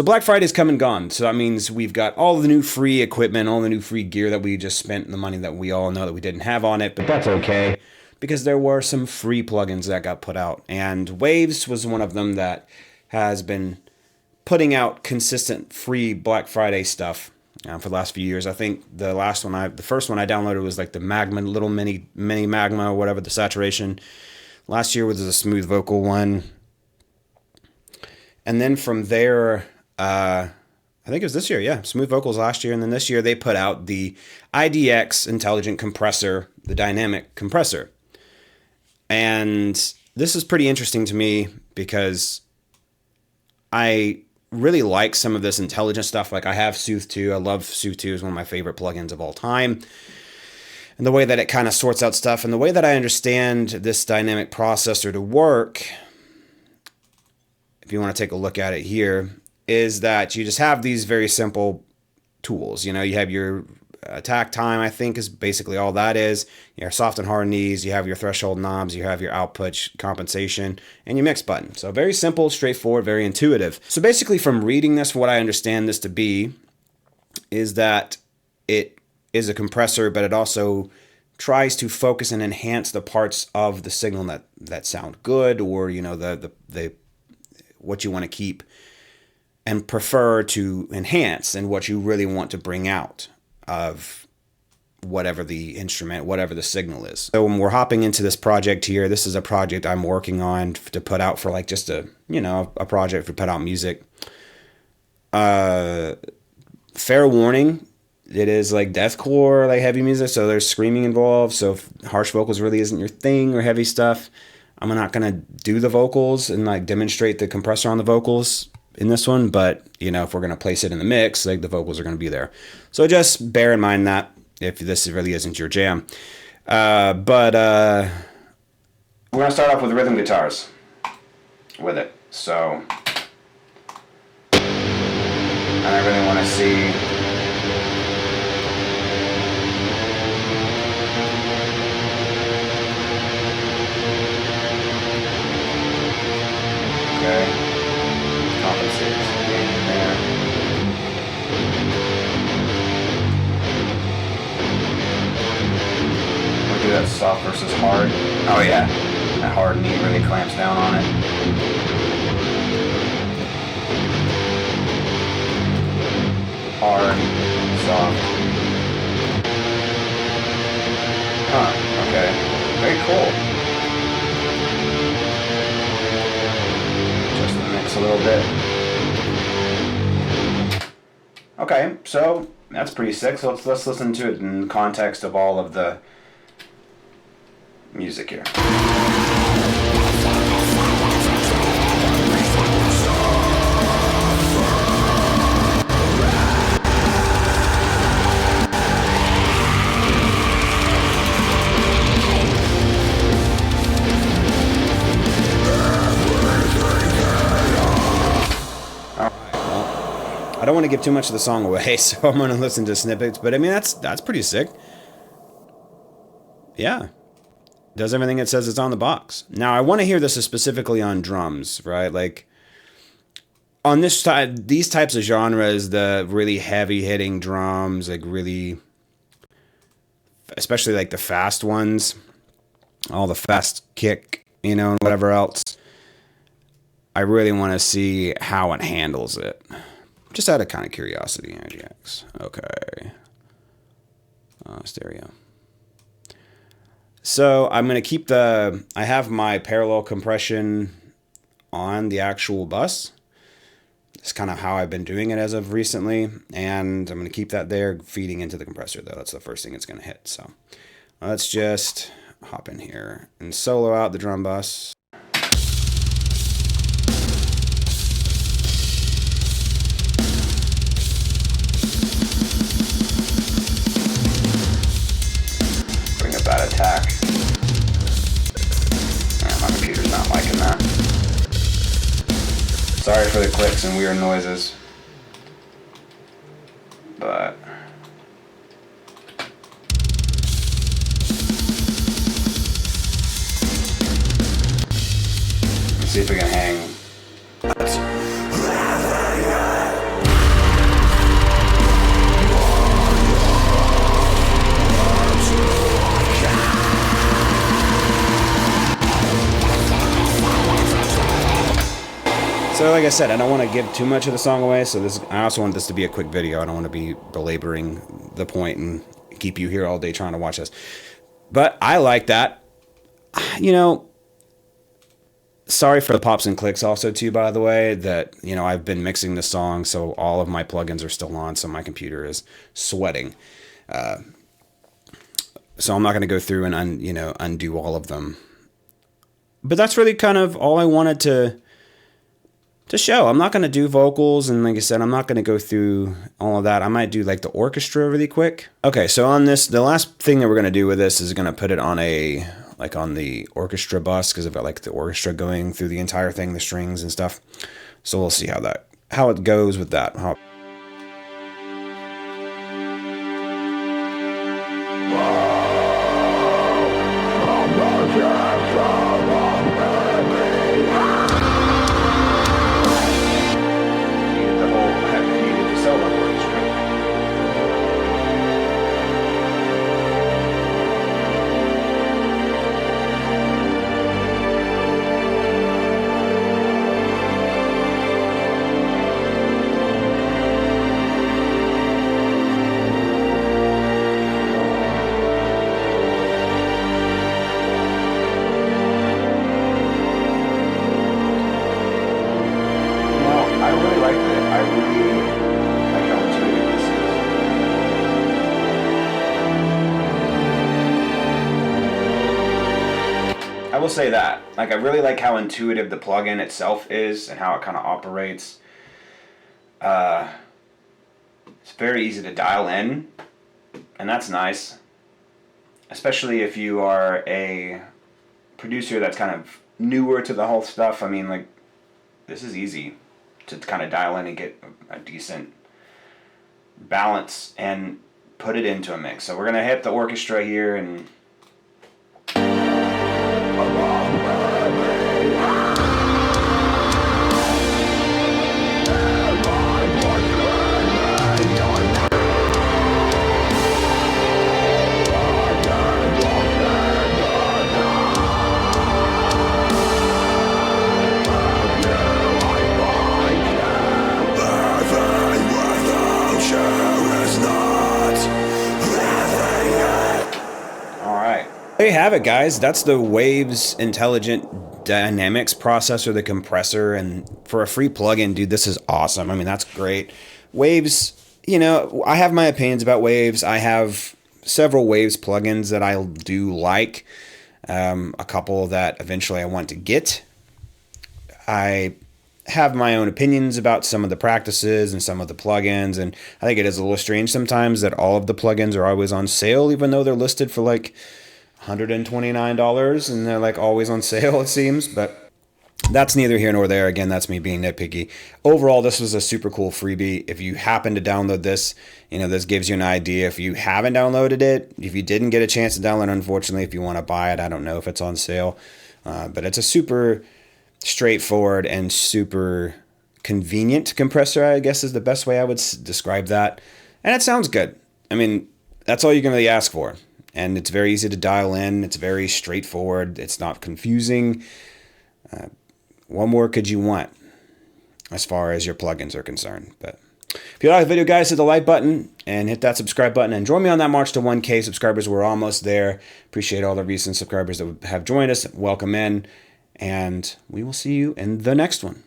So Black Friday's come and gone. So that means we've got all the new free equipment, all the new free gear that we just spent the money that we all know that we didn't have on it, but that's okay because there were some free plugins that got put out, and Waves was one of them that has been putting out consistent free Black Friday stuff for the last few years. I think the first one I downloaded was like the Magma, little mini Magma or whatever, the saturation. Last year was a smooth vocal one. And then from there, I think it was this year, yeah, smooth vocals last year. And then this year they put out the IDX Intelligent Compressor, the dynamic compressor. And this is pretty interesting to me because I really like some of this intelligent stuff. Like I have Soothe 2. I love Soothe 2 is one of my favorite plugins of all time. And the way that it kind of sorts out stuff and the way that I understand this dynamic processor to work, if you want to take a look at it here, is that you just have these very simple tools. You know, you have your attack time, I think is basically all that is. Your soft and hard knees, you have your threshold knobs, you have your output compensation, and your mix button. So very simple, straightforward, very intuitive. So basically from reading this, what I understand this to be is that it is a compressor, but it also tries to focus and enhance the parts of the signal that sound good, or, you know, the what you want to keep and prefer to enhance, and what you really want to bring out of whatever the instrument, whatever the signal is. So when we're hopping into this project here, this is a project I'm working on to put out for like just a project to put out music. Fair warning, it is like deathcore, like heavy music, so there's screaming involved. So if harsh vocals really isn't your thing, or heavy stuff, I'm not gonna do the vocals and like demonstrate the compressor on the vocals in this one, but you know, if we're gonna place it in the mix, like the vocals are gonna be there. So just bear in mind that if this really isn't your jam. But we're gonna start off with rhythm guitars with it. So, and I really want to see. Okay, compensates there. We'll do that soft versus hard. Oh yeah, that hard knee really clamps down on it. Hard, soft. Huh, okay, very cool. A little bit. Okay, so that's pretty sick. So let's listen to it in context of all of the music here. I don't want to give too much of the song away, so I'm going to listen to snippets, but I mean, that's pretty sick. Yeah. Does everything it says it's on the box. Now, I want to hear this specifically on drums, right? Like, on this side, these types of genres, the really heavy-hitting drums, like really, especially like the fast ones, all the fast kick, you know, and whatever else, I really want to see how it handles it. Just out of kind of curiosity, IDX. Okay. Stereo. So I'm going to keep I have my parallel compression on the actual bus. It's kind of how I've been doing it as of recently. And I'm going to keep that there, feeding into the compressor, though. That's the first thing it's going to hit. So let's just hop in here and solo out the drum bus. That attack. My computer's not liking that. Sorry for the clicks and weird noises. But let's see if we can hang. like I said, I don't want to give too much of the song away. So I also want this to be a quick video. I don't want to be belaboring the point and keep you here all day trying to watch this. But I like that. You know, sorry for the pops and clicks also too, by the way, that, you know, I've been mixing this song, so all of my plugins are still on, so my computer is sweating. So I'm not going to go through and undo all of them. But that's really kind of all I wanted to show. I'm not going to do vocals, and like I said, I'm not going to go through all of that. I might do like the orchestra really quick. Okay, so on this, the last thing that we're going to do with this is going to put it on on the orchestra bus, because I've got like the orchestra going through the entire thing, the strings and stuff. So we'll see how it goes with that. I will say that, like, I really like how intuitive the plugin itself is and how it kind of operates. It's very easy to dial in, and that's nice, especially if you are a producer that's kind of newer to the whole stuff. I mean, like, this is easy to kind of dial in and get a decent balance and put it into a mix. So we're going to hit the orchestra here and... There you have it, guys. That's the Waves Intelligent Dynamics processor, the compressor, and for a free plugin, dude, this is awesome. I mean, that's great. Waves, you know, I have my opinions about Waves. I have several Waves plugins that I do like. A couple that eventually I want to get. I have my own opinions about some of the practices and some of the plugins, and I think it is a little strange sometimes that all of the plugins are always on sale, even though they're listed for like $129 and they're like always on sale, it seems. But that's neither here nor there. Again, that's me being nitpicky. Overall, this was a super cool freebie. If you happen to download this, you know, this gives you an idea. If you haven't downloaded it, if you didn't get a chance to download, unfortunately, if you want to buy it, I don't know if it's on sale. But it's a super straightforward and super convenient compressor, I guess is the best way I would describe that. And it sounds good. I mean, that's all you can really ask for. And it's very easy to dial in. It's very straightforward. It's not confusing. What more could you want as far as your plugins are concerned? But if you like the video, guys, hit the like button and hit that subscribe button and join me on that march to 1K subscribers. We're almost there. Appreciate all the recent subscribers that have joined us. Welcome in. And we will see you in the next one.